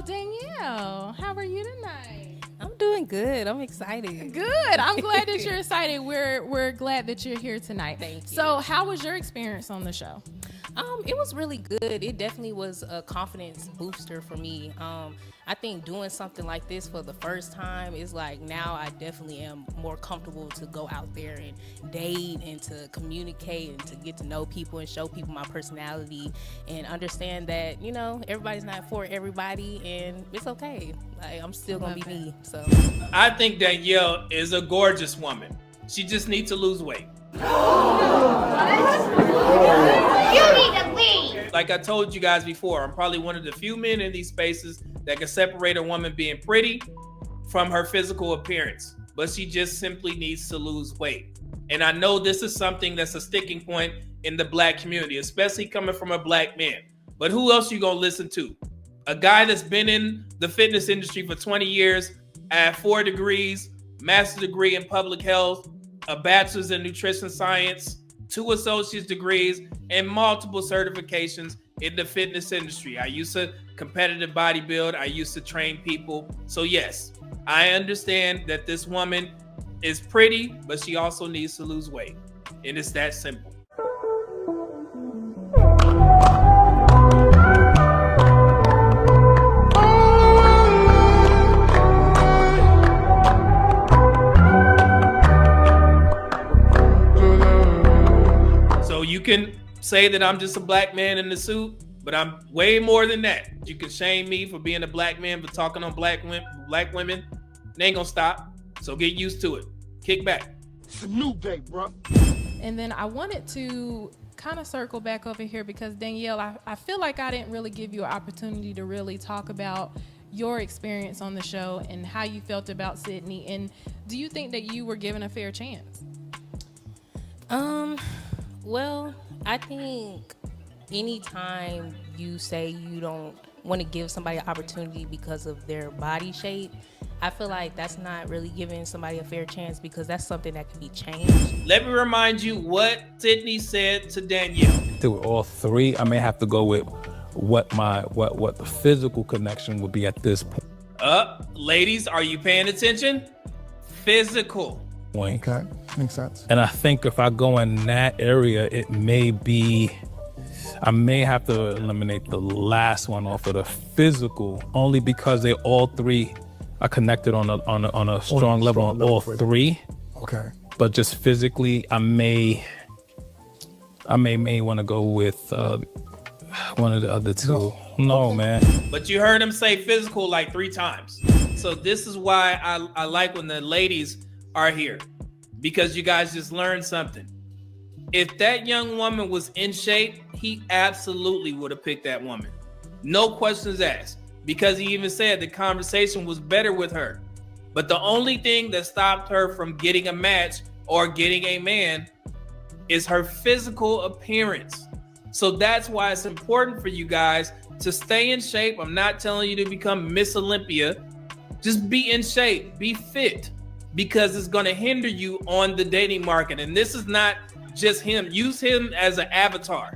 Danielle, how are you tonight? I'm doing good. I'm excited. Good. I'm glad that you're excited. We're glad that you're here tonight. Thank you. So, how was your experience on the show? It was really good. It definitely was a confidence booster for me. I think doing something like this for the first time is like, now I definitely am more comfortable to go out there and date and to communicate and to get to know people and show people my personality and understand that, you know, everybody's not for everybody and it's okay. Like, I'm still gonna be me. So I think Danielle is a gorgeous woman. She just needs to lose weight. You need to leave. Like I told you guys before, I'm probably one of the few men in these spaces that can separate a woman being pretty from her physical appearance. But she just simply needs to lose weight. And I know this is something that's a sticking point in the black community, especially coming from a black man. But who else you gonna listen to? A guy that's been in the fitness industry for 20 years, had 4 degrees, master's degree in public health, a bachelor's in nutrition science, 2 associate's degrees, and multiple certifications in the fitness industry. I used to competitive bodybuild. I used to train people. So yes, I understand that this woman is pretty, but she also needs to lose weight. And it's that simple. So you can say that I'm just a black man in the suit, but I'm way more than that. You can shame me for being a black man, for talking on black women. They ain't gonna stop. So get used to it. Kick back. It's a new day, bro. And then I wanted to kind of circle back over here because Danielle, I feel like I didn't really give you an opportunity to really talk about your experience on the show and how you felt about Sydney. And do you think that you were given a fair chance? Well, I think anytime you say you don't want to give somebody an opportunity because of their body shape, I feel like that's not really giving somebody a fair chance because that's something that can be changed. Let me remind you what Sydney said to Danielle. They were all 3. I may have to go with what the physical connection would be at this Ladies, are you paying attention? Physical. point. Okay, makes sense. And I think if I go in that area, it may be, I may have to eliminate the last one off of the physical, only because they all 3 are connected on a strong level on all 3. Okay. But just physically, I may want to go with one of the other 2. No, man. But you heard him say physical like 3 times. So this is why I like when the ladies are here, because you guys just learned something. If that young woman was in shape, he absolutely would have picked that woman. No questions asked, because he even said the conversation was better with her. But the only thing that stopped her from getting a match or getting a man is her physical appearance. So that's why it's important for you guys to stay in shape. I'm not telling you to become Miss Olympia. Just be in shape, be fit, because it's going to hinder you on the dating market. And this is not just him. Use him as an avatar.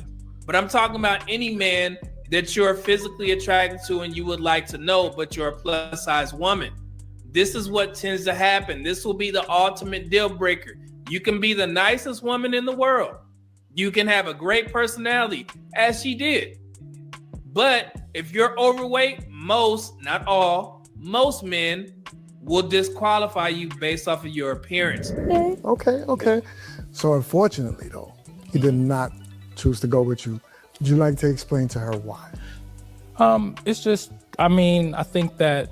But I'm talking about any man that you're physically attracted to and you would like to know, but you're a plus size woman. This is what tends to happen. This will be the ultimate deal breaker. You can be the nicest woman in the world. You can have a great personality, as she did. But if you're overweight, most, not all, most men will disqualify you based off of your appearance. Okay. So unfortunately, though, he did not choose to go with you. Would you like to explain to her why? It's just, I think that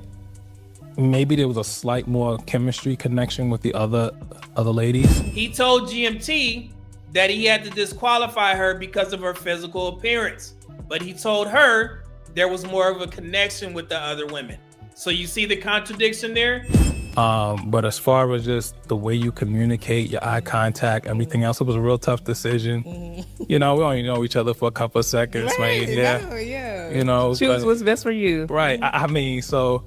maybe there was a slight more chemistry connection with the other ladies. He told GMT that he had to disqualify her because of her physical appearance, but he told her there was more of a connection with the other women. So you see the contradiction there? But as far as just the way you communicate, your eye contact, everything else, it was a real tough decision. You know, we only know each other for a couple of seconds, Right, right? Yeah. Yeah. You know, Choose what's best for you. right. So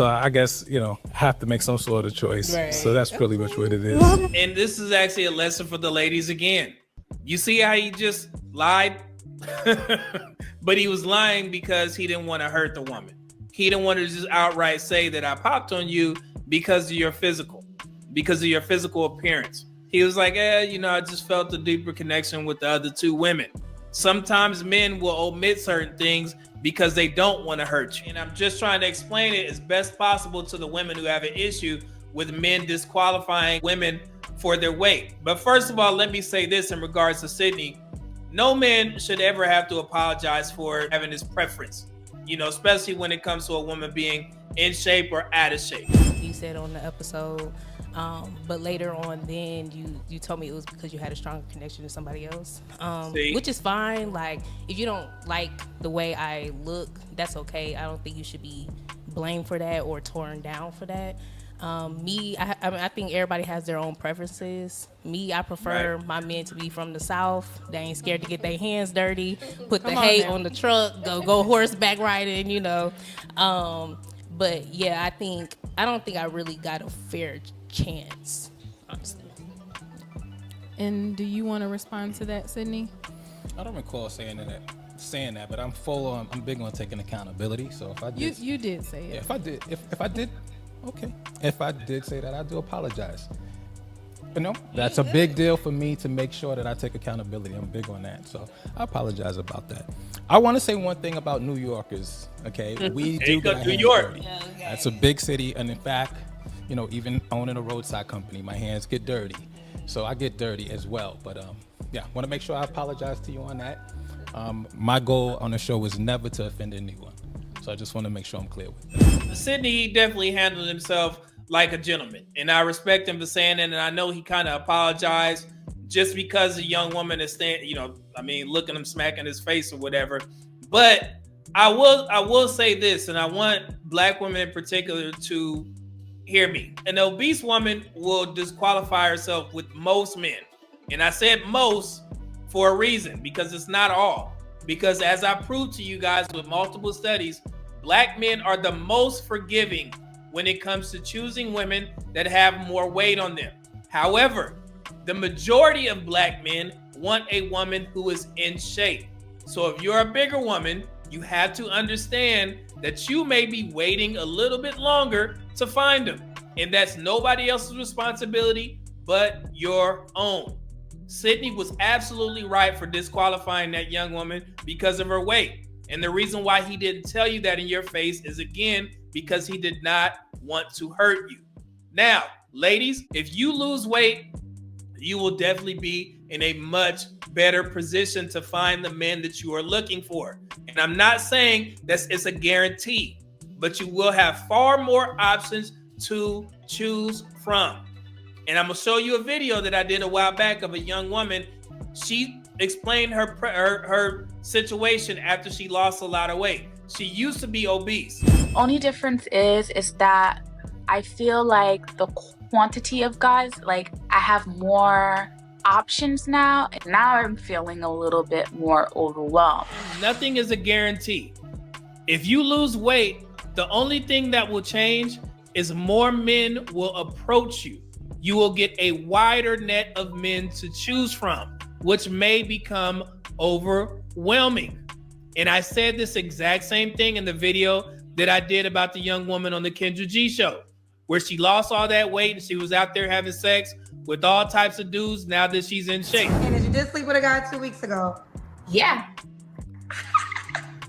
I guess, I have to make some sort of choice. Right. So that's pretty much what it is. And this is actually a lesson for the ladies again. You see how he just lied? But he was lying because he didn't want to hurt the woman. he didn't want to just outright say that I popped on you because of your physical appearance. He was like, I just felt a deeper connection with the other two women. Sometimes men will omit certain things because they don't want to hurt you. And I'm just trying to explain it as best possible to the women who have an issue with men disqualifying women for their weight. But first of all, let me say this in regards to Sydney. No man should ever have to apologize for having his preference, especially when it comes to a woman being in shape or out of shape. You said on the episode, but later on then you told me it was because you had a stronger connection to somebody else, which is fine. Like, if you don't like the way I look, that's okay. I don't think you should be blamed for that or torn down for that. I think everybody has their own preferences. I prefer my men to be from the South. They ain't scared to get their hands dirty, put the hay on the truck, go horseback riding, But yeah, I don't think I really got a fair chance, honestly. And do you want to respond to that, Sydney? I don't recall saying that, but I'm big on taking accountability. So if I did, you did say it. Yeah, if I did, okay. If I did say that, I do apologize. That's a big deal for me to make sure that I take accountability. I'm big on that, so I apologize about that. I want to say one thing about New Yorkers. Okay, we do get our hands dirty. Yeah, okay. That's a big city, and in fact, even owning a roadside company, my hands get dirty. So I get dirty as well. But I want to make sure I apologize to you on that. My goal on the show was never to offend anyone. So I just want to make sure I'm clear with that. Sydney definitely handled himself like a gentleman, and I respect him for saying that. And I know he kind of apologized just because a young woman is looking him smacking his face or whatever. But I will say this, and I want Black women in particular to hear me. An obese woman will disqualify herself with most men. And I said most for a reason, because it's not all. Because as I proved to you guys with multiple studies, Black men are the most forgiving when it comes to choosing women that have more weight on them. However, the majority of Black men want a woman who is in shape. So if you're a bigger woman, you have to understand that you may be waiting a little bit longer to find them. And that's nobody else's responsibility but your own. Sydney was absolutely right for disqualifying that young woman because of her weight. And the reason why he didn't tell you that in your face is, again, because he did not want to hurt you. Now, ladies, if you lose weight, you will definitely be in a much better position to find the men that you are looking for. And I'm not saying that it's a guarantee, but you will have far more options to choose from. And I'm gonna show you a video that I did a while back of a young woman. She explained her situation after she lost a lot of weight. She used to be obese. Only difference is that I feel like the quantity of guys, like I have more options now, and now I'm feeling a little bit more overwhelmed. Nothing is a guarantee. If you lose weight, the only thing that will change is more men will approach you. You will get a wider net of men to choose from, which may become overwhelming. And I said this exact same thing in the video that I did about the young woman on the Kendra G show, where she lost all that weight and she was out there having sex with all types of dudes now that she's in shape. And you did sleep with a guy 2 weeks ago. Yeah.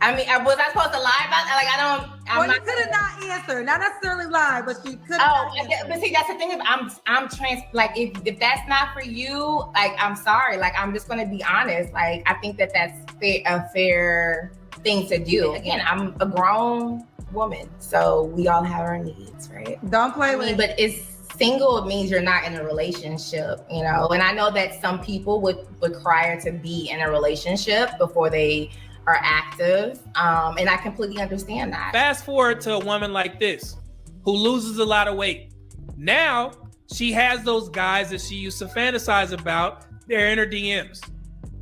I mean, was I supposed to lie about that? Like, you could have not answered. Not necessarily lie, but you could have. But see, that's the thing. I'm like, if that's not for you, like, I'm sorry. Like, I'm just gonna be honest. Like, I think that's a fair thing to do. Again, I'm a grown woman, so we all have our needs, right? Don't play with it. But it's single means you're not in a relationship, And I know that some people would require to be in a relationship before they are active, and I completely understand that. Fast forward to a woman like this who loses a lot of weight. Now she has those guys that she used to fantasize about. They're in her DMs,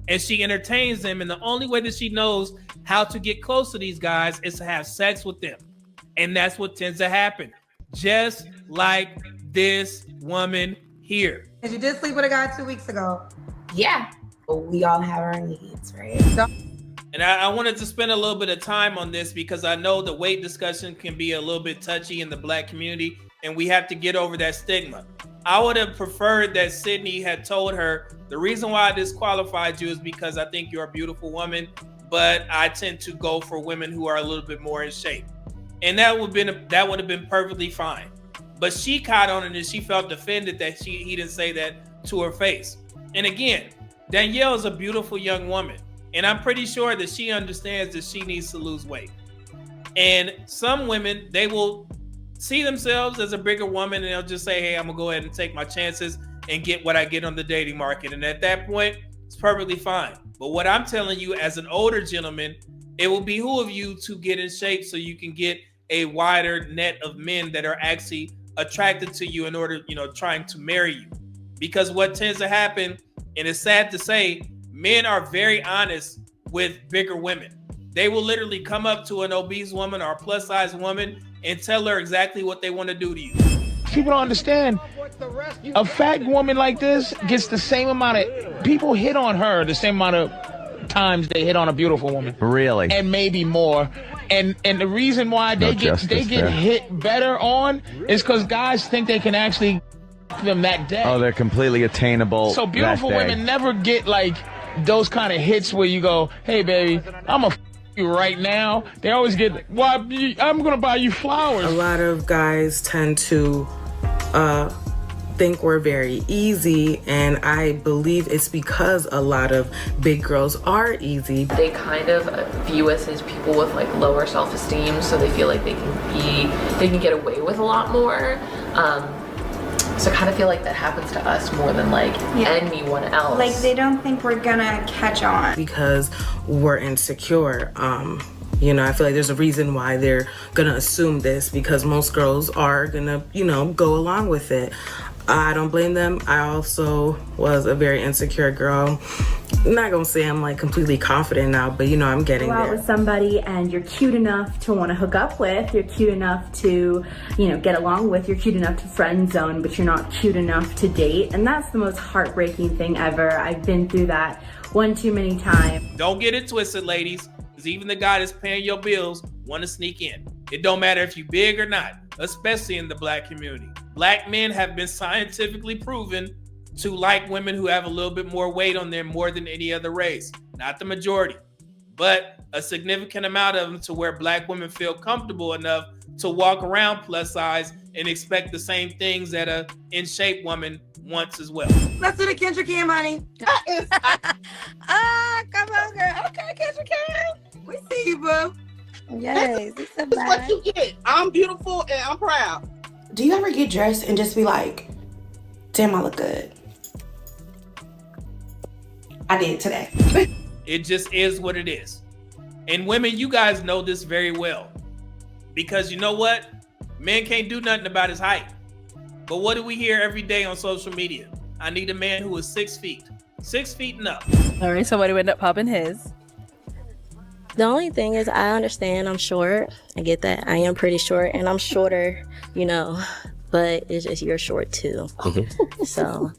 and she entertains them. And the only way that she knows how to get close to these guys is to have sex with them, and that's what tends to happen. Just like this woman here. And you did sleep with a guy 2 weeks ago. Yeah, but we all have our needs, right? And I wanted to spend a little bit of time on this because I know the weight discussion can be a little bit touchy in the Black community, and we have to get over that stigma. I would have preferred that Sydney had told her, the reason why I disqualified you is because I think you're a beautiful woman, but I tend to go for women who are a little bit more in shape. And that would have been perfectly fine. But she caught on it and she felt offended that he didn't say that to her face. And again, Danielle is a beautiful young woman. And I'm pretty sure that she understands that she needs to lose weight. And some women, they will see themselves as a bigger woman and they'll just say, hey, I'm gonna go ahead and take my chances and get what I get on the dating market. And at that point, it's perfectly fine. But what I'm telling you as an older gentleman, it will behoove you to get in shape so you can get a wider net of men that are actually attracted to you in order, trying to marry you. Because what tends to happen, and it's sad to say, men are very honest with bigger women. They will literally come up to an obese woman or a plus size woman and tell her exactly what they want to do to you. People don't understand. A fat woman like this gets the same amount of people hit on her the same amount of times they hit on a beautiful woman. Really? And maybe more. And the reason why they get hit better on is because guys think they can actually them that day. Oh, they're completely attainable. So beautiful women never get like those kind of hits where you go, hey baby, I'm a you right now. They always get, well, I'm gonna buy you flowers. A lot of guys tend to think we're very easy, and I believe it's because a lot of big girls are easy. They kind of view us as people with like lower self-esteem, so they feel like they can get away with a lot more. So I kind of feel like that happens to us more than like anyone else. Like they don't think we're gonna catch on. Because we're insecure. I feel like there's a reason why they're gonna assume this, because most girls are gonna, go along with it. I don't blame them. I also was a very insecure girl. I'm not gonna say I'm like completely confident now, but I'm getting there. Go out with somebody and you're cute enough to want to hook up with, you're cute enough to, get along with, you're cute enough to friend zone, but you're not cute enough to date. And that's the most heartbreaking thing ever. I've been through that one too many times. Don't get it twisted, ladies, because even the guy that's paying your bills want to sneak in. It don't matter if you're big or not, especially in the Black community. Black men have been scientifically proven to like women who have a little bit more weight on them more than any other race. Not the majority, but a significant amount of them, to where Black women feel comfortable enough to walk around plus size and expect the same things that a in shape woman wants as well. Let's do the Kendra Cam, honey. Come on, girl. Okay, Kendra Cam. We see you, boo. Yes, it's a That's what you get. I'm beautiful and I'm proud. Do you ever get dressed and just be like, damn, I look good? I did today. It just is what it is. And women, you guys know this very well. Because you know what? Men can't do nothing about his height. But what do we hear every day on social media? I need a man who is 6 feet. 6 feet and up. All right, so what do we end up popping his? The only thing is, I understand I'm short. I get that. I am pretty short, and I'm shorter, but it's just you're short too. So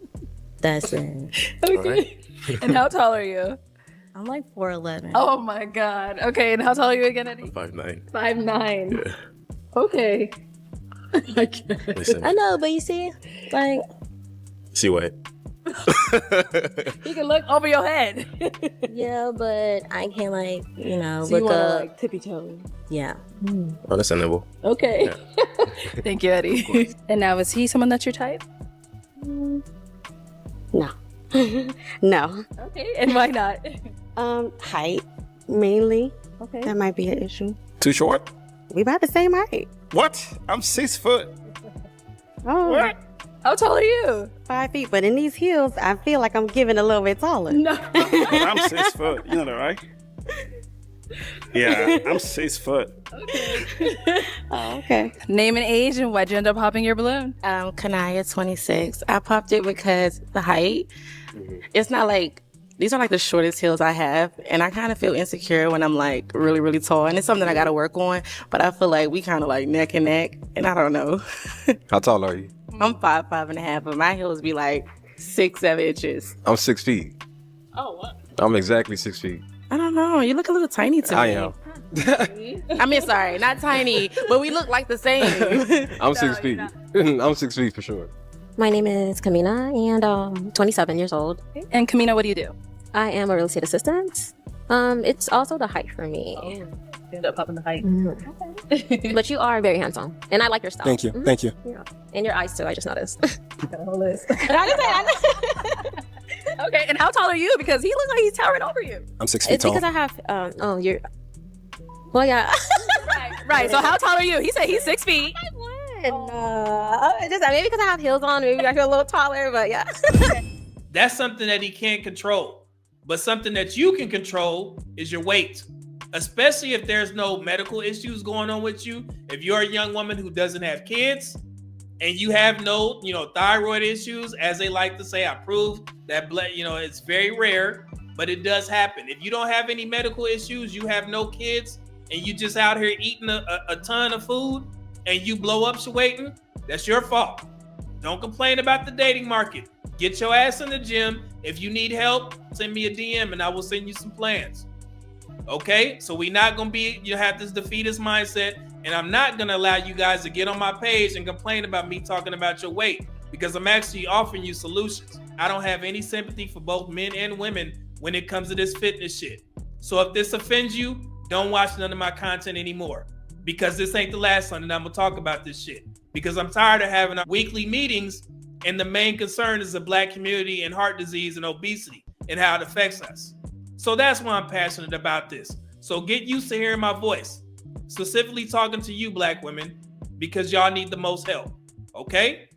that's it. Okay. Right. And how tall are you? I'm like 4'11". Oh my God. Okay, and how tall are you again, Eddie? 5'9". 5'9". Yeah. Okay. Listen. I know, but you see, like. See what? You can look over your head. Yeah, but I can't so look up. Like tippy toe. Yeah. Understandable. Okay. Yeah. Thank you, Eddie. And now, is he someone that's your type? No. No. Okay, and why not? Height, mainly. Okay. That might be an issue. Too short? We about the same height. What? I'm 6 foot. Oh. What? How tall are you? 5 feet, but in these heels, I feel like I'm getting a little bit taller. No. I'm 6 foot. You know that, right? Yeah, I'm 6 foot. Okay. Oh, okay. Name and age, and why'd you end up popping your balloon? Kanaya, 26. I popped it because the height. It's not like, these are like the shortest heels I have, and I kind of feel insecure when I'm like really, really tall, and it's something I got to work on, but I feel like we kind of like neck and neck, and I don't know. How tall are you? I'm 5'5.5", but my heels be like 6-7 inches. I'm 6 feet. Oh, what? I'm exactly 6 feet. I don't know. You look a little tiny to me. I am. I mean, sorry, not tiny, but we look like the same. I'm 6 feet. I'm 6 feet for sure. My name is Kamina, and I'm 27 years old. And Kamina, what do you do? I am a real estate assistant. It's also the height for me. Oh, you end up popping the height. Mm-hmm. But you are very handsome, and I like your style. Thank you. Mhm. Thank you. Yeah. And your eyes too. I just noticed. Got a whole list. Okay, and how tall are you? Because he looks like he's towering over you. I'm 6 feet It's tall. because I have. Oh, you're. Well, yeah. Right. So how tall are you? He said he's 6 feet. Just maybe because I have heels on, maybe I feel a little taller, but yeah. That's something that he can't control. But something that you can control is your weight, especially if there's no medical issues going on with you. If you're a young woman who doesn't have kids and you have no, thyroid issues, as they like to say, I proved that it's very rare, but it does happen. If you don't have any medical issues, you have no kids, and you just out here eating a ton of food and you blow up waiting, that's your fault. Don't complain about the dating market. Get your ass in the gym. If you need help, send me a DM and I will send you some plans. Okay? So we're not going to have this defeatist mindset, and I'm not going to allow you guys to get on my page and complain about me talking about your weight, because I'm actually offering you solutions. I don't have any sympathy for both men and women when it comes to this fitness shit. So if this offends you, don't watch none of my content anymore, because this ain't the last time that I'm going to talk about this shit, because I'm tired of having our weekly meetings and the main concern is the Black community and heart disease and obesity and how it affects us. So that's why I'm passionate about this. So get used to hearing my voice, specifically talking to you Black women, because y'all need the most help. Okay?